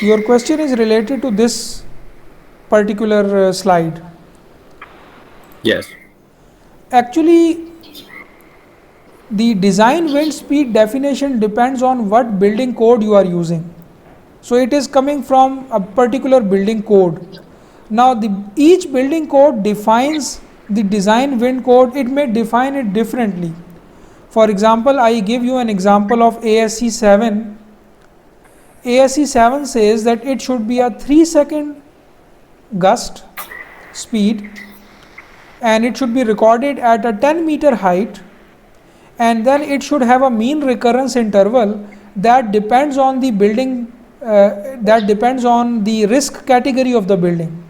Your question is related to this particular slide. Yes. Actually, the design wind speed definition depends on what building code you are using. So it is coming from a particular building code. Now each building code defines the design wind code, it may define it differently. For example, I give you an example of ASCE 7. ASCE 7 says that it should be a 3-second gust speed and it should be recorded at a 10-meter height, and then it should have a mean recurrence interval that depends on the building, that depends on the risk category of the building,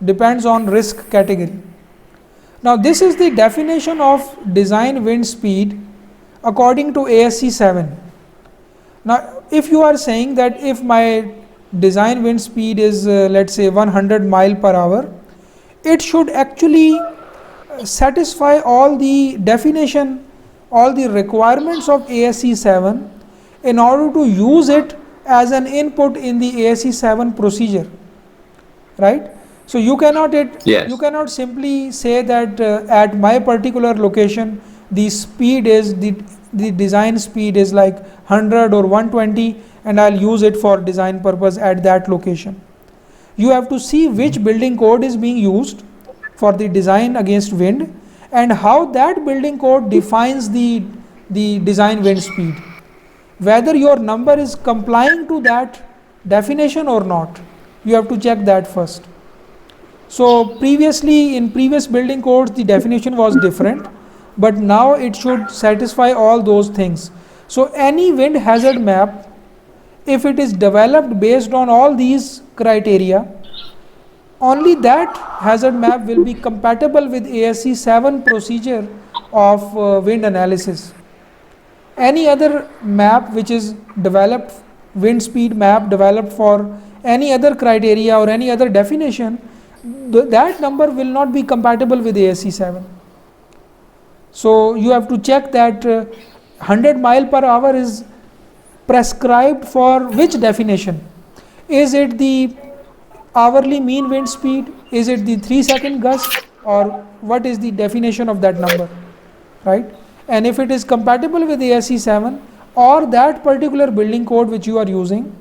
depends on risk category. Now this is the definition of design wind speed according to ASCE 7. Now if you are saying that if my design wind speed is let's say 100 mile per hour, it should actually satisfy all the definition, all the requirements of ASCE 7 in order to use it as an input in the ASCE 7 procedure, right? So you cannot you cannot simply say that at my particular location the speed is the design speed is like 100 or 120 and I'll use it for design purpose at that location. You have to see which building code is being used for the design against wind and how that building code defines the design wind speed, whether your number is complying to that definition or not. You have to check that first. So previously in previous building codes the definition was different, but now it should satisfy all those things. So any wind hazard map, if it is developed based on all these criteria, only that hazard map will be compatible with ASCE 7 procedure of wind analysis. Any other map which is developed, wind speed map developed for any other criteria or any other definition, that number will not be compatible with ASCE 7. So you have to check that 100 mile per hour is prescribed for which definition. Is it the hourly mean wind speed? Is it the 3-second gust? Or what is the definition of that number, right? And if it is compatible with ASCE 7 or that particular building code which you are using,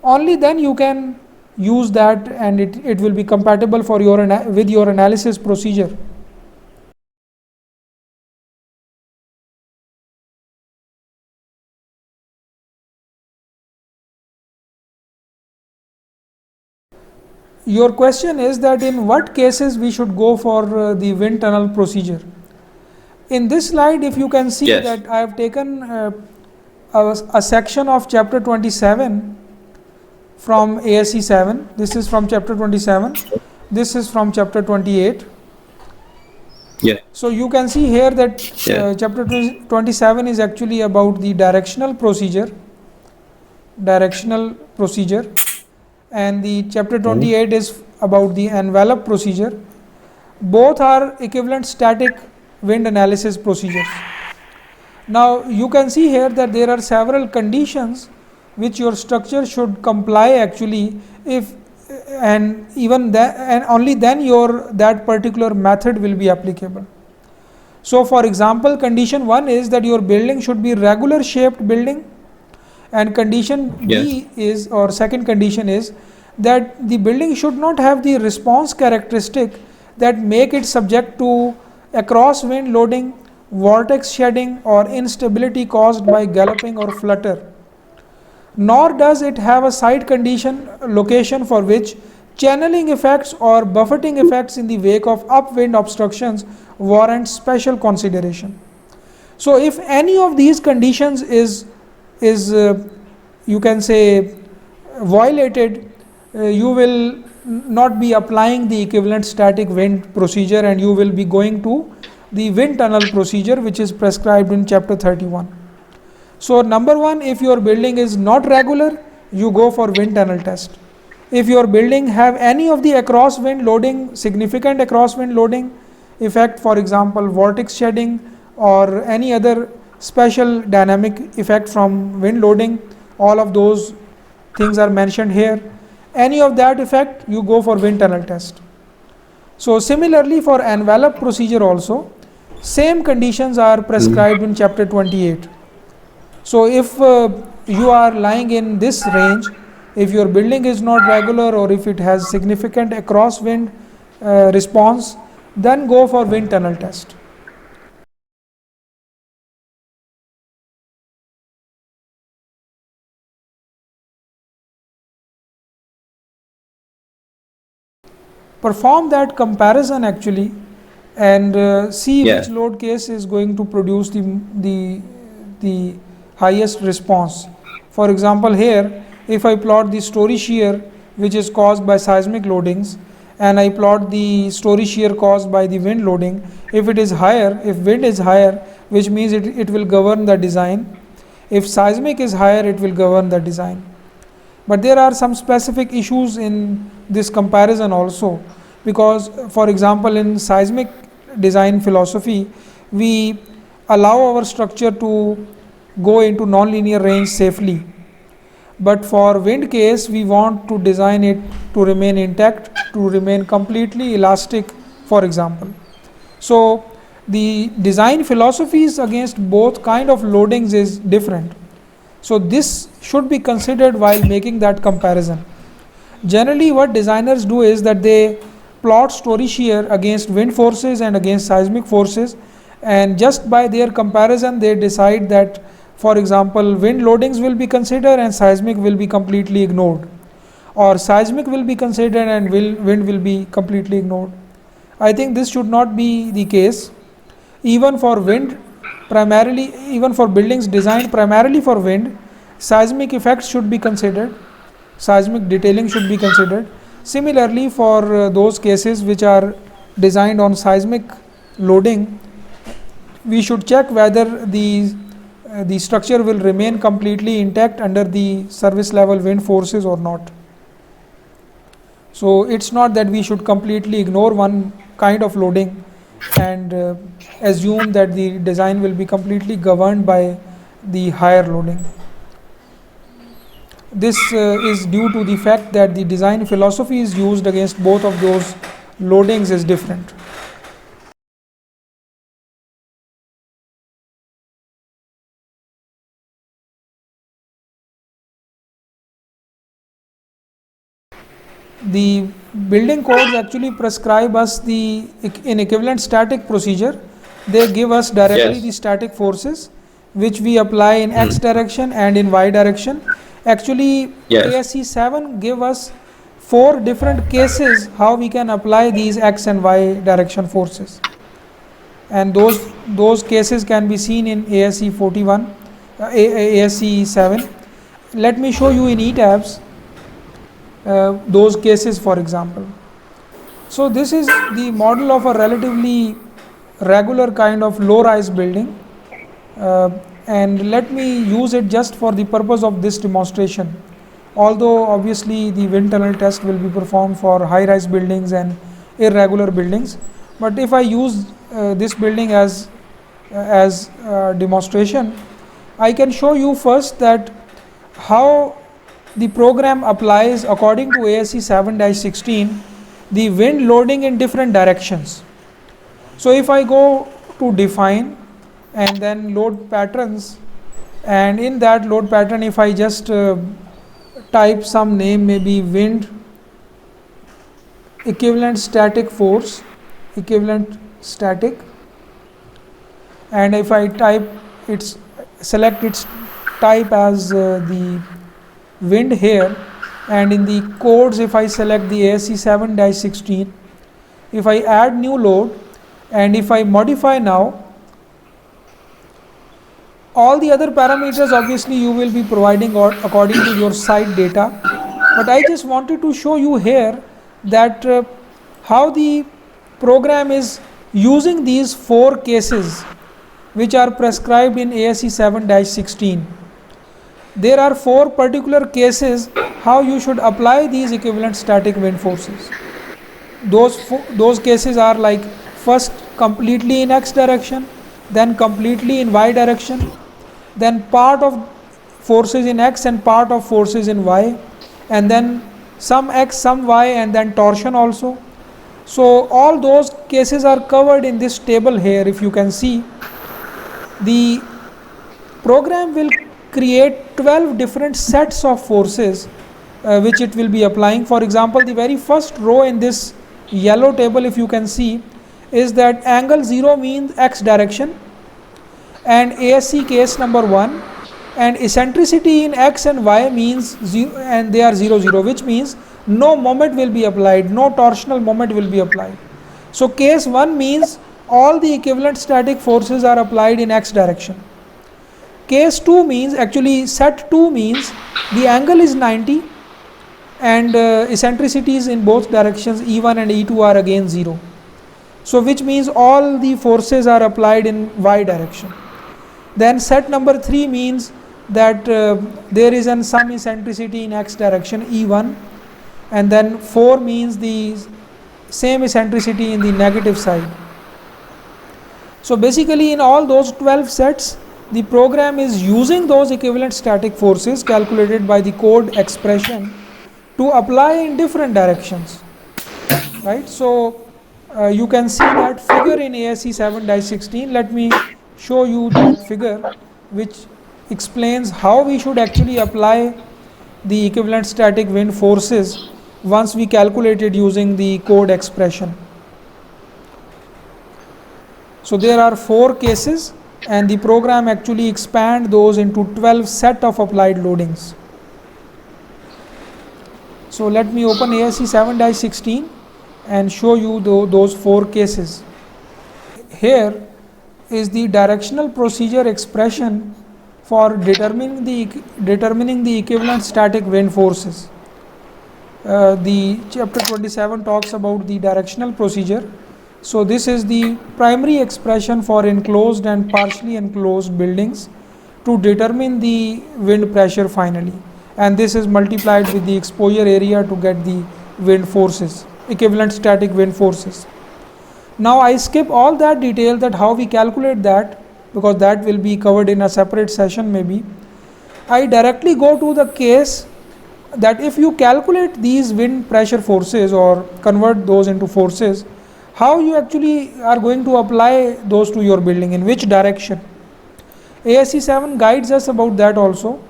only then you can use that and it will be compatible for your with your analysis procedure. Your question is that in what cases we should go for the wind tunnel procedure. In this slide, if you can see that I have taken a section of chapter 27 from ASCE 7. This is from chapter 27. This is from chapter 28. So you can see here that chapter 27 is actually about the directional procedure, and the chapter 28 is about the envelope procedure. Both are equivalent static wind analysis procedures. Now you can see here that there are several conditions which your structure should comply actually, if and even that, and only then your that particular method will be applicable. So for example, condition 1 is that your building should be regular shaped building, and condition B is, or second condition is, that the building should not have the response characteristic that make it subject to across wind loading, vortex shedding or instability caused by galloping or flutter. Nor does it have a site condition location for which channeling effects or buffeting effects in the wake of upwind obstructions warrant special consideration. So if any of these conditions is you can say violated, you will not be applying the equivalent static wind procedure and you will be going to the wind tunnel procedure, which is prescribed in chapter 31. So number 1, if your building is not regular, you go for wind tunnel test. If your building have any of the across wind loading, significant across wind loading effect, for example vortex shedding or any other special dynamic effect from wind loading, all of those things are mentioned here, any of that effect, you go for wind tunnel test. So similarly for envelope procedure also, same conditions are prescribed in chapter 28. So if you are lying in this range, if your building is not regular or if it has significant across wind response, then go for wind tunnel test. Perform that comparison actually and see Yeah. which load case is going to produce the highest response. For example, here if I plot the story shear which is caused by seismic loadings and I plot the story shear caused by the wind loading, if it is higher, if wind is higher, which means it will govern the design. If seismic is higher, it will govern the design. But there are some specific issues in this comparison also, because for example in seismic design philosophy we allow our structure to go into nonlinear range safely, but for wind case we want to design it to remain intact, to remain completely elastic, for example. So the design philosophies against both kind of loadings is different. So this should be considered while making that comparison. Generally what designers do is that they plot story shear against wind forces and against seismic forces, and just by their comparison they decide that, for example, wind loadings will be considered and seismic will be completely ignored, or seismic will be considered and wind will be completely ignored. I think this should not be the case. Even for wind, primarily, even for buildings designed primarily for wind, seismic effects should be considered, seismic detailing should be considered. Similarly, for those cases which are designed on seismic loading, we should check whether the structure will remain completely intact under the service level wind forces or not. So it's not that we should completely ignore one kind of loading and assume that the design will be completely governed by the higher loading. This is due to the fact that the design philosophy is used against both of those loadings is different. The building codes actually prescribe us in equivalent static procedure. They give us directly Yes. the static forces which we apply in x direction and in y direction. Actually, Yes. ASCE 7 give us 4 different cases how we can apply these x and y direction forces, and those cases can be seen in ASCE 41, ASCE 7. Let me show you in ETABS those cases, for example. So this is the model of a relatively regular kind of low-rise building, and let me use it just for the purpose of this demonstration. Although obviously the wind tunnel test will be performed for high-rise buildings and irregular buildings, but if I use this building as demonstration, I can show you first that how the program applies according to ASCE 7-16 the wind loading in different directions. So if I go to define and then load patterns, and in that load pattern if I just type some name, maybe wind equivalent static force, equivalent static, and if I type its select its type as the wind here, and in the codes if I select the ASCE 7-16, if I add new load and if I modify now, all the other parameters obviously you will be providing according to your site data, but I just wanted to show you here that how the program is using these 4 cases which are prescribed in ASCE 7-16. There are 4 particular cases how you should apply these equivalent static wind forces. Those cases are like, first completely in x direction, then completely in y direction, then part of forces in x and part of forces in y, and then some x, some y, and then torsion also. So all those cases are covered in this table here. If you can see, the program will create 12 different sets of forces which it will be applying. For example, the very first row in this yellow table, if you can see, is that angle 0 means x direction, and ASCE case number 1, and eccentricity in x and y means 0, and they are 0 0, which means no moment will be applied, no torsional moment will be applied. So case 1 means all the equivalent static forces are applied in x direction. Case 2 means, actually set 2 means the angle is 90 and eccentricities in both directions E1 and E2 are again 0. So which means all the forces are applied in y direction. Then set number 3 means that there is some eccentricity in x direction E1, and then 4 means the same eccentricity in the negative side. So basically in all those 12 sets, the program is using those equivalent static forces calculated by the code expression to apply in different directions, right? So you can see that figure in ASCE 7-16. Let me show you that figure, which explains how we should actually apply the equivalent static wind forces once we calculate it using the code expression. So there are 4 cases, and the program actually expand those into 12 set of applied loadings. So let me open ASCE 7-16 and show you those 4 cases. Here is the directional procedure expression for determining the equivalent static wind forces. The chapter 27 talks about the directional procedure. So this is the primary expression for enclosed and partially enclosed buildings to determine the wind pressure finally, and this is multiplied with the exposure area to get the wind forces, equivalent static wind forces. Now I skip all that detail, that how we calculate that, because that will be covered in a separate session maybe. I directly go to the case that if you calculate these wind pressure forces or convert those into forces, how you actually are going to apply those to your building, in which direction. ASCE 7 guides us about that also,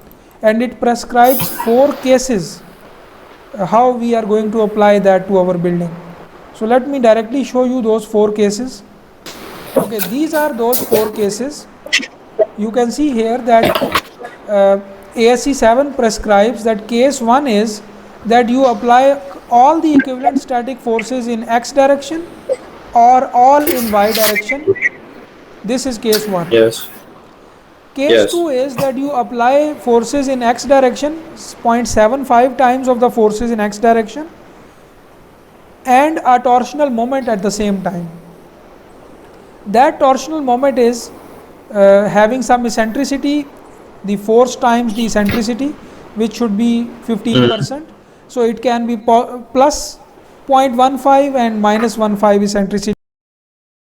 and it prescribes 4 cases how we are going to apply that to our building. So let me directly show you those 4 cases. Okay, these are those 4 cases. You can see here that ASCE 7 prescribes that case 1 is that you apply all the equivalent static forces in x direction or all in y direction. This is case 1. Yes. Case 2 is that you apply forces in x direction, 0.75 times of the forces in x direction, and a torsional moment at the same time. That torsional moment is having some eccentricity, the force times the eccentricity, which should be 15%. So it can be plus 0.15 and minus 1.5 eccentricity.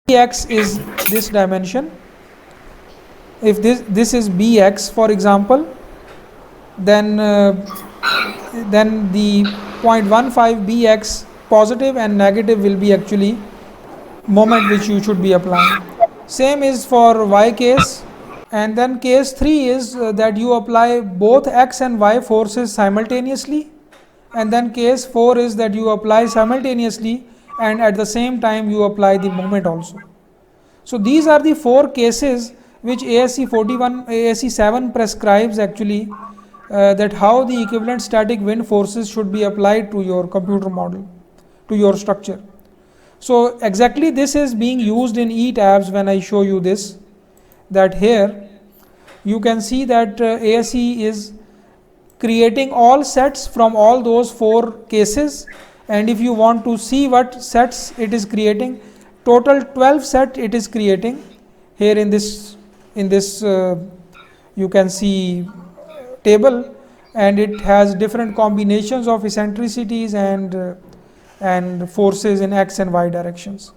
Bx is this dimension. If this is Bx, for example, then the 0.15 Bx positive and negative will be actually moment which you should be applying. Same is for y case. And then case 3 is that you apply both x and y forces simultaneously, and then case 4 is that you apply simultaneously and at the same time you apply the moment also. So these are the 4 cases which ASCE 7 prescribes actually, that how the equivalent static wind forces should be applied to your computer model, to your structure. So exactly this is being used in E-tabs when I show you this, that here you can see that ASCE is creating all sets from all those 4 cases, and if you want to see what sets it is creating, total 12 set it is creating. Here in this you can see table, and it has different combinations of eccentricities and forces in x and y directions.